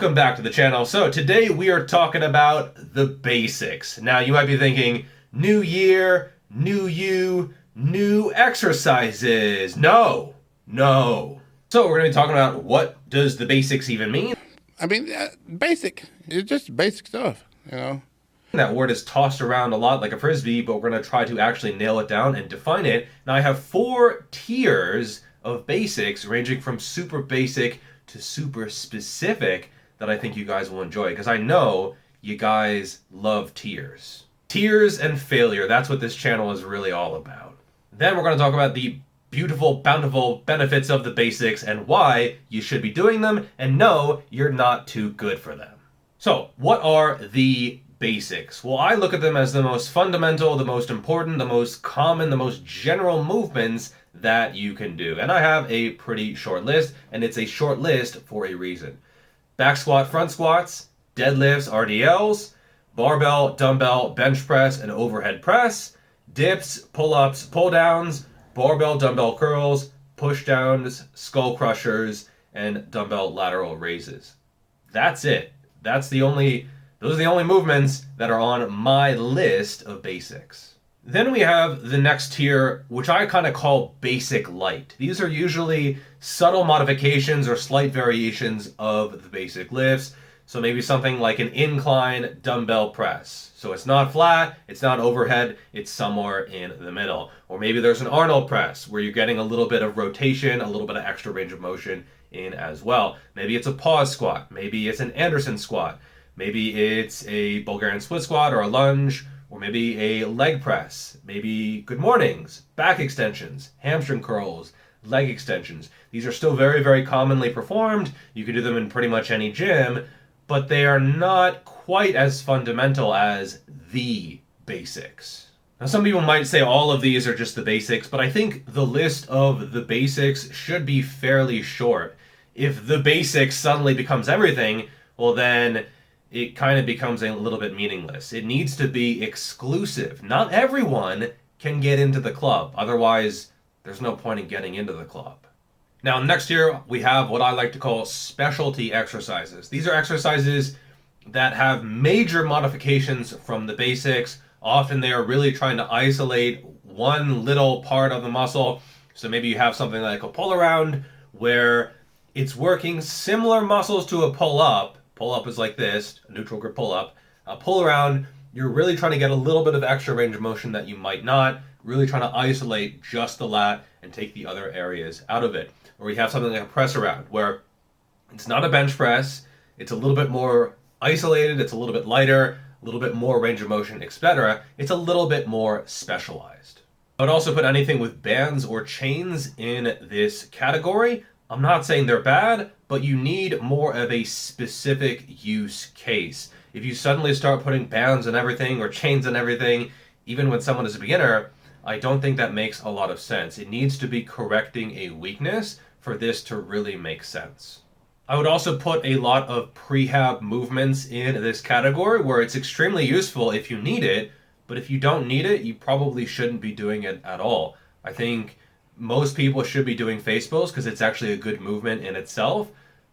welcome back to the channel. So today we are talking about the basics. Now you might be thinking, new year, new you, new exercises. No. So we're going to be talking about what does the basics even mean. I mean, basic. It's just basic stuff, you know. That word is tossed around a lot like a frisbee, but we're going to try to actually nail it down and define it. Now I have 4 tiers of basics ranging from super basic to super specific that I think you guys will enjoy, because I know you guys love tiers. Tiers and failure, that's what this channel is really all about. Then we're going to talk about the beautiful, bountiful benefits of the basics and why you should be doing them, and no, you're not too good for them. So, what are the basics? Well, I look at them as the most fundamental, the most important, the most common, the most general movements that you can do. And I have a pretty short list, and it's a short list for a reason. Back squat, front squats, deadlifts, RDLs, barbell, dumbbell, bench press, and overhead press, dips, pull-ups, pull-downs, barbell, dumbbell curls, push-downs, skull crushers, and dumbbell lateral raises. That's it. Those are the only movements that are on my list of basics. Then we have the next tier, which I kind of call Basic Lite. These are usually subtle modifications or slight variations of the basic lifts. So maybe something like an incline dumbbell press. So it's not flat, it's not overhead, it's somewhere in the middle. Or maybe there's an Arnold press where you're getting a little bit of rotation, a little bit of extra range of motion in as well. Maybe it's a pause squat, maybe it's an Anderson squat, maybe it's a Bulgarian split squat or a lunge, or maybe a leg press, maybe good mornings, back extensions, hamstring curls, leg extensions. These are still very, very commonly performed. You can do them in pretty much any gym, but they are not quite as fundamental as the basics. Now, some people might say all of these are just the basics, but I think the list of the basics should be fairly short. If the basics suddenly becomes everything, well then it kind of becomes a little bit meaningless. It needs to be exclusive. Not everyone can get into the club. Otherwise, there's no point in getting into the club. Now, next year, we have what I like to call specialty exercises. These are exercises that have major modifications from the basics. Often they are really trying to isolate one little part of the muscle. So maybe you have something like a pull around where it's working similar muscles to a pull up. Pull up is like this, a neutral grip pull up. Pull around, you're really trying to get a little bit of extra range of motion that you might not, really trying to isolate just the lat and take the other areas out of it. Or you have something like a press around where it's not a bench press, it's a little bit more isolated, it's a little bit lighter, a little bit more range of motion, etc. It's a little bit more specialized. I would also put anything with bands or chains in this category. I'm not saying they're bad, but you need more of a specific use case. If you suddenly start putting bands on everything or chains on everything, even when someone is a beginner, I don't think that makes a lot of sense. It needs to be correcting a weakness for this to really make sense. I would also put a lot of prehab movements in this category where it's extremely useful if you need it, but if you don't need it, you probably shouldn't be doing it at all. I think most people should be doing face pulls because it's actually a good movement in itself.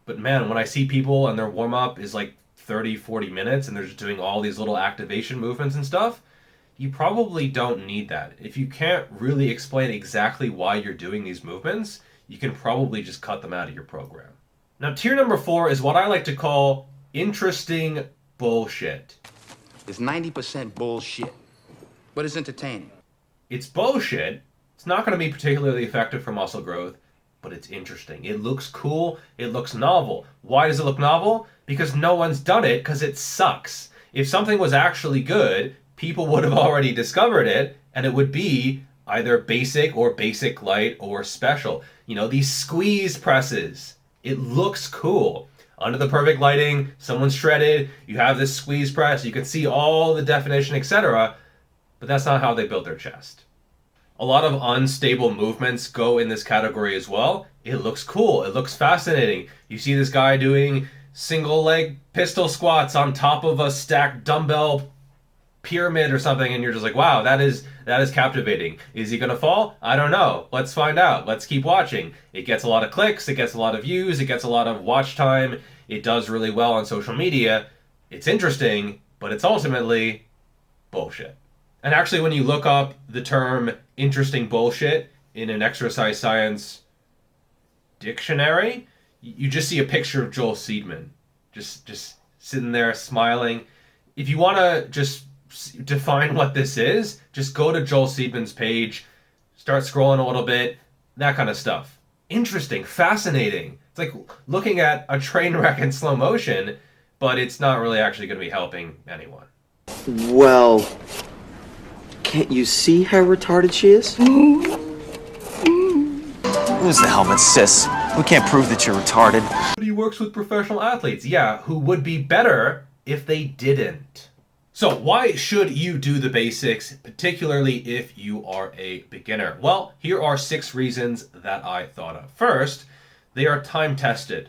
But man, when I see people and their warm-up is like 30, 40 minutes and they're just doing all these little activation movements and stuff, you probably don't need that. If you can't really explain exactly why you're doing these movements, you can probably just cut them out of your program. Now, tier number 4 is what I like to call interesting bullshit. It's 90% bullshit, but it's entertaining. It's bullshit. It's not going to be particularly effective for muscle growth, but it's interesting. It looks cool. It looks novel. Why does it look novel? Because no one's done it because it sucks. If something was actually good, people would have already discovered it, and it would be either basic or basic light or special. You know, these squeeze presses. It looks cool. Under the perfect lighting, someone's shredded, you have this squeeze press, you can see all the definition, etc., but that's not how they built their chest. A lot of unstable movements go in this category as well. It looks cool. It looks fascinating. You see this guy doing single leg pistol squats on top of a stacked dumbbell pyramid or something, and you're just like, wow, that is captivating. Is he gonna fall? I don't know. Let's find out. Let's keep watching. It gets a lot of clicks, it gets a lot of views, it gets a lot of watch time. it does really well on social media. It's interesting, but it's ultimately bullshit. And actually, when you look up the term interesting bullshit in an exercise science dictionary, you just see a picture of Joel Seedman just sitting there smiling. If you want to just define what this is, just go to Joel Seedman's page, start scrolling a little bit, that kind of stuff. Interesting, fascinating. It's like looking at a train wreck in slow motion, but it's not really actually going to be helping anyone. Well, can't you see how retarded she is? Lose the helmet, sis. We can't prove that you're retarded. But he works with professional athletes, yeah, who would be better if they didn't. So why should you do the basics, particularly if you are a beginner? Well, here are 6 reasons that I thought of. First, they are time-tested.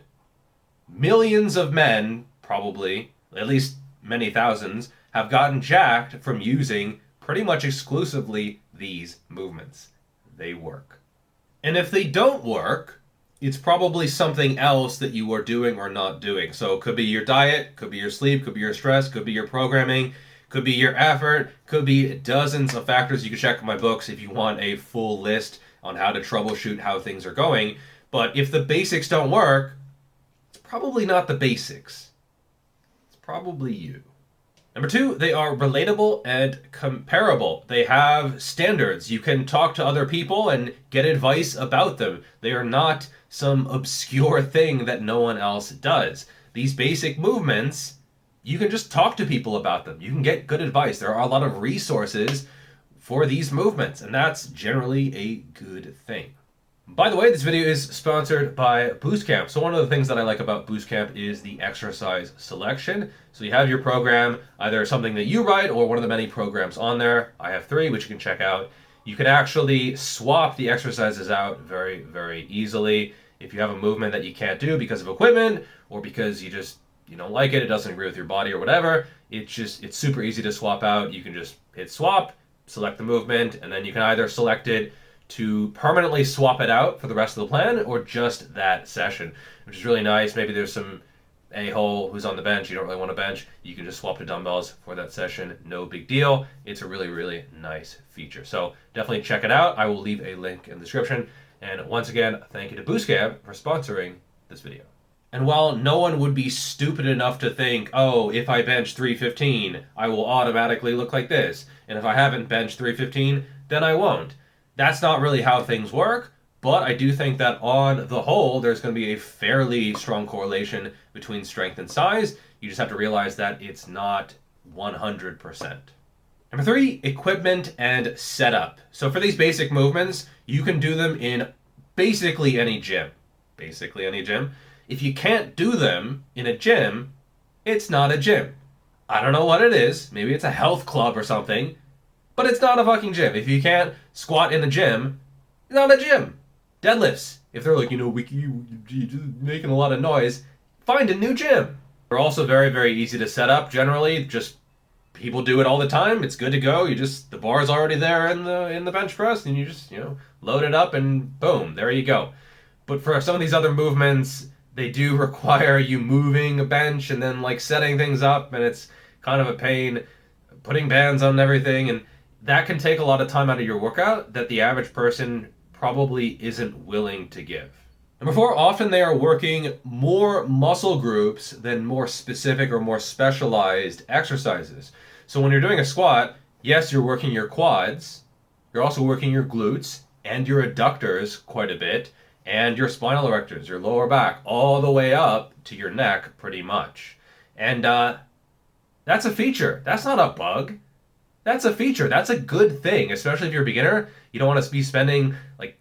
Millions of men, probably, at least many thousands, have gotten jacked from using pretty much exclusively these movements. They work. And if they don't work, it's probably something else that you are doing or not doing. So it could be your diet, could be your sleep, could be your stress, could be your programming, could be your effort, could be dozens of factors. You can check my books if you want a full list on how to troubleshoot how things are going. But if the basics don't work, it's probably not the basics. It's probably you. Number 2, they are relatable and comparable. They have standards. You can talk to other people and get advice about them. They are not some obscure thing that no one else does. These basic movements, you can just talk to people about them. You can get good advice. There are a lot of resources for these movements, and that's generally a good thing. By the way, this video is sponsored by Boostcamp. So one of the things that I like about Boostcamp is the exercise selection. So you have your program, either something that you write or one of the many programs on there. I have 3, which you can check out. You can actually swap the exercises out very, very easily. If you have a movement that you can't do because of equipment or because you don't like it, it doesn't agree with your body or whatever, it's super easy to swap out. You can just hit swap, select the movement, and then you can either select it to permanently swap it out for the rest of the plan or just that session, which is really nice. Maybe there's some a-hole who's on the bench, you don't really want to bench, you can just swap to dumbbells for that session, no big deal. It's a really, really nice feature. So definitely check it out. I will leave a link in the description. And once again, thank you to Boostcamp for sponsoring this video. And while no one would be stupid enough to think, oh, if I bench 315, I will automatically look like this. And if I haven't benched 315, then I won't. That's not really how things work, but I do think that on the whole, there's going to be a fairly strong correlation between strength and size. You just have to realize that it's not 100%. Number 3, equipment and setup. So for these basic movements, you can do them in basically any gym. Basically any gym. If you can't do them in a gym, it's not a gym. I don't know what it is. Maybe it's a health club or something. But it's not a fucking gym. If you can't squat in a gym, it's not a gym. Deadlifts. If they're like, you're making a lot of noise, find a new gym. They're also very, very easy to set up. Generally, just people do it all the time. It's good to go. The bar's already there in the bench press, and you just load it up and boom, there you go. But for some of these other movements, they do require you moving a bench and then setting things up, and it's kind of a pain putting bands on everything, and that can take a lot of time out of your workout that the average person probably isn't willing to give. Number 4, often they are working more muscle groups than more specific or more specialized exercises. So when you're doing a squat, yes, you're working your quads, you're also working your glutes and your adductors quite a bit, and your spinal erectors, your lower back, all the way up to your neck pretty much. And that's a feature. That's not a bug. That's a feature. That's a good thing, especially if you're a beginner. You don't want to be spending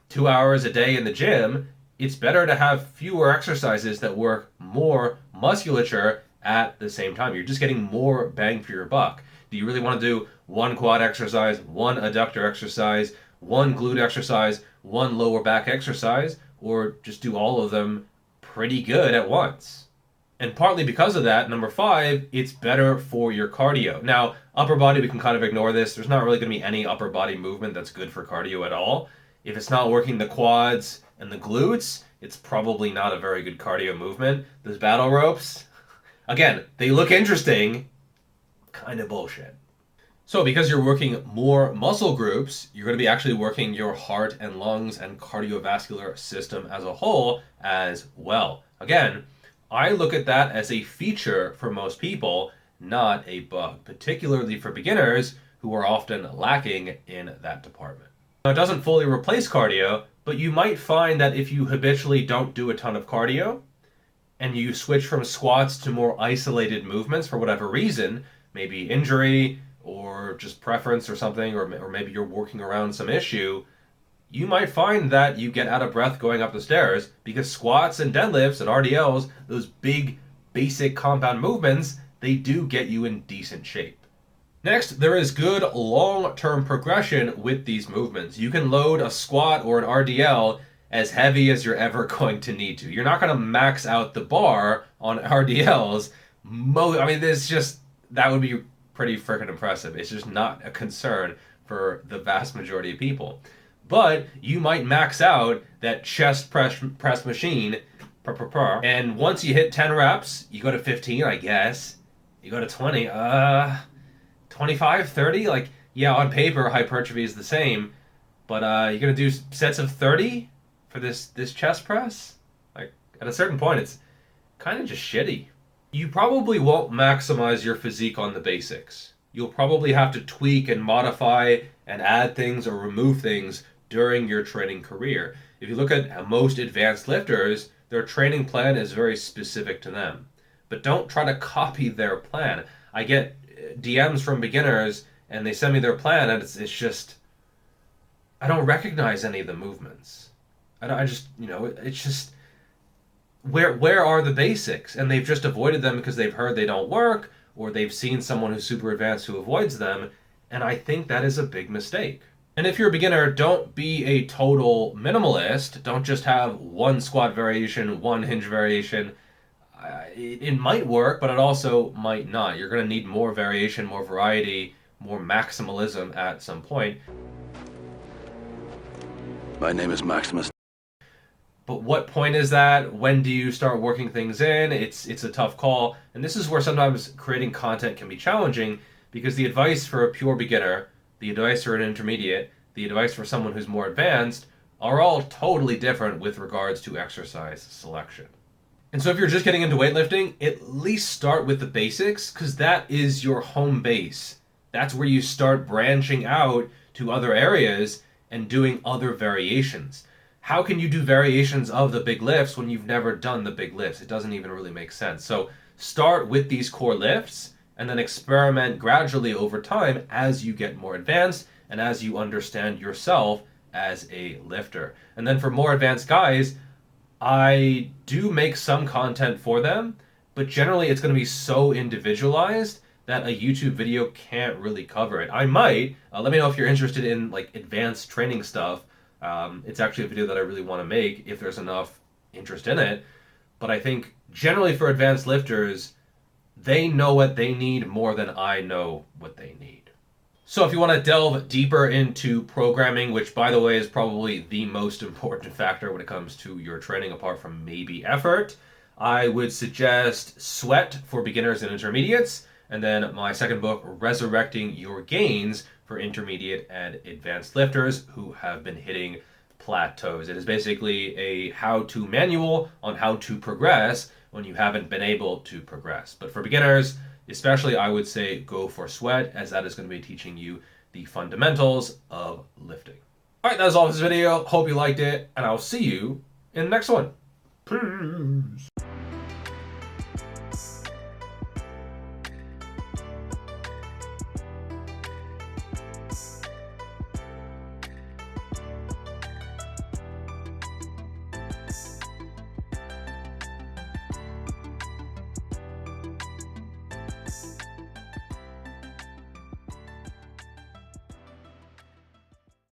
2 hours a day in the gym. It's better to have fewer exercises that work more musculature at the same time. You're just getting more bang for your buck. Do you really want to do one quad exercise, one adductor exercise, one glute exercise, one lower back exercise, or just do all of them pretty good at once? And partly because of that, number 5, it's better for your cardio. Now, upper body, we can kind of ignore this. There's not really going to be any upper body movement that's good for cardio at all. If it's not working the quads and the glutes, it's probably not a very good cardio movement. Those battle ropes, again, they look interesting, kind of bullshit. So because you're working more muscle groups, you're going to be actually working your heart and lungs and cardiovascular system as a whole as well. Again, I look at that as a feature for most people, not a bug, particularly for beginners who are often lacking in that department. Now, it doesn't fully replace cardio, but you might find that if you habitually don't do a ton of cardio and you switch from squats to more isolated movements for whatever reason, maybe injury or just preference or something, or maybe you're working around some issue, you might find that you get out of breath going up the stairs because squats and deadlifts and RDLs, those big basic compound movements, they do get you in decent shape. Next, there is good long-term progression with these movements. You can load a squat or an RDL as heavy as you're ever going to need to. You're not going to max out the bar on RDLs. That would be pretty freaking impressive. It's just not a concern for the vast majority of people. But you might max out that chest press machine, and once you hit 10 reps, you go to 15, I guess. You go to 20, 25, 30? Like, yeah, on paper, hypertrophy is the same, but you're going to do sets of 30 for this chest press? Like, at a certain point, it's kind of just shitty. You probably won't maximize your physique on the basics. You'll probably have to tweak and modify and add things or remove things during your training career. If you look at most advanced lifters, their training plan is very specific to them. But don't try to copy their plan. I get DMs from beginners and they send me their plan and it's just, I don't recognize any of the movements. It's just, where are the basics? And they've just avoided them because they've heard they don't work, or they've seen someone who's super advanced who avoids them, and I think that is a big mistake. And if you're a beginner, don't be a total minimalist. Don't just have one squat variation, one hinge variation. It might work, but it also might not. You're going to need more variation, more variety, more maximalism at some point. My name is Maximus. But what point is that? When do you start working things in? It's a tough call. And this is where sometimes creating content can be challenging, because the advice for a pure beginner, the advice for an intermediate, the advice for someone who's more advanced are all totally different with regards to exercise selection. And so if you're just getting into weightlifting, at least start with the basics, because that is your home base. That's where you start branching out to other areas and doing other variations. How can you do variations of the big lifts when you've never done the big lifts? It doesn't even really make sense. So start with these core lifts and then experiment gradually over time as you get more advanced and as you understand yourself as a lifter. And then for more advanced guys, I do make some content for them, but generally it's going to be so individualized that a YouTube video can't really cover it. I might. Let me know if you're interested in like advanced training stuff. It's actually a video that I really want to make if there's enough interest in it. But I think generally for advanced lifters, they know what they need more than I know what they need. So if you want to delve deeper into programming, which by the way is probably the most important factor when it comes to your training apart from maybe effort, I would suggest Sweat for beginners and intermediates, and then my second book, Resurrecting Your Gains, for intermediate and advanced lifters who have been hitting plateaus. It is basically a how-to manual on how to progress when you haven't been able to progress. But for beginners, especially, I would say go for Sweat, as that is going to be teaching you the fundamentals of lifting. All right, that was all for this video. Hope you liked it, and I'll see you in the next one. Peace.